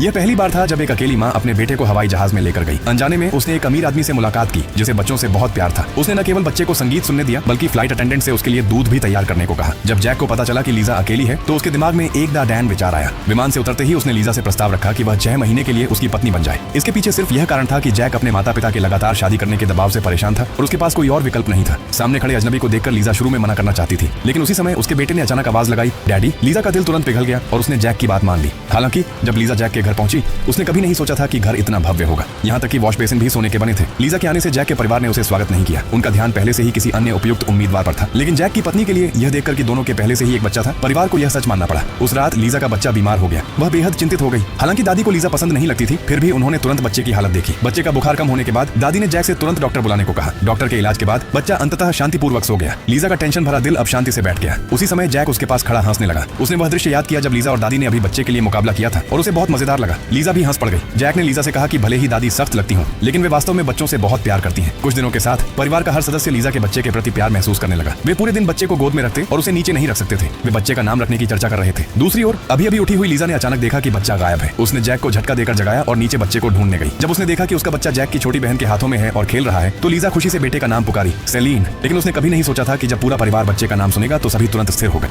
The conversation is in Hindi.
यह पहली बार था जब एक अकेली माँ अपने बेटे को हवाई जहाज में लेकर गई। अनजाने में उसने एक अमीर आदमी से मुलाकात की जिसे बच्चों से बहुत प्यार था। उसने न केवल बच्चे को संगीत सुनने दिया बल्कि फ्लाइट अटेंडेंट से उसके लिए दूध भी तैयार करने को कहा। जब जैक को पता चला कि लीजा अकेली है तो उसके दिमाग में एक दा डैन विचार आया। विमान से उतरते ही उसने लीजा से प्रस्ताव रखा कि वह 6 महीने के लिए उसकी पत्नी बन जाए। इसके पीछे सिर्फ यह कारण था कि जैक अपने माता पिता के लगातार शादी करने के दबाव से परेशान था और उसके पास कोई और विकल्प नहीं था। सामने खड़े अजनबी को देखकर लीजा शुरू में मना करना चाहती थी, लेकिन उसी समय उसके बेटे ने अचानक आवाज लगाई, डैडी। लीजा का दिल तुरंत पिघल गया और उसने जैक की बात मान ली। हालांकि जब लीजा जैक के घर पहुंची उसने कभी नहीं सोचा था कि घर इतना भव्य होगा। यहाँ तक कि वॉश बेसिन भी सोने के बने थे। लीजा के आने से जैक के परिवार ने उसे स्वागत नहीं किया। उनका ध्यान पहले से ही किसी अन्य उपयुक्त उम्मीदवार पर था। लेकिन जैक की पत्नी के लिए यह देखकर कि दोनों के पहले से ही एक बच्चा था, परिवार को यह सच मानना पड़ा। उस रात लीजा का बच्चा बीमार हो गया। वह बेहद चिंतित हो गई। हालांकि दादी को लीजा पसंद नहीं लगती थी, फिर भी उन्होंने तुरंत बच्चे की हालत देखी। बच्चे का बुखार कम होने के बाद दादी ने जैक से तुरंत डॉक्टर बुलाने को कहा। डॉक्टर के इलाज के बाद बच्चा अंततः शांतिपूर्वक सो गया। लीजा का टेंशन भरा दिल अब शांति से बैठ गया। उसी समय जैक उसके पास खड़ा हंसने लगा। उसने वह दृश्य याद किया जब लीजा और दादी ने अभी बच्चे के लिए मुकाबला किया था और उसे बहुत मजेदार लगा। लीजा भी हंस पड़ गई। जैक ने लीजा से कहा कि भले ही दादी सख्त लगती हों, लेकिन वे वास्तव में बच्चों से बहुत प्यार करती हैं। कुछ दिनों के साथ परिवार का हर सदस्य लीजा के बच्चे के प्रति प्यार महसूस करने लगा। वे पूरे दिन बच्चे को गोद में रखते और उसे नीचे नहीं रख सकते थे। वे बच्चे का नाम रखने की चर्चा कर रहे थे। दूसरी ओर अभी अभी उठी हुई लीजा ने अचानक देखा कि बच्चा गायब है। उसने जैक को झटका देकर जगाया और नीचे बच्चे को ढूंढने गई। जब उसने देखा कि उसका बच्चा जैक की छोटी बहन के हाथों में है और खेल रहा है तो लीजा खुशी से बेटे का नाम पुकारी, सेलीन। लेकिन उसने कभी नहीं सोचा था कि जब पूरा परिवार बच्चे का नाम सुनेगा तो सभी तुरंत स्थिर हो गए।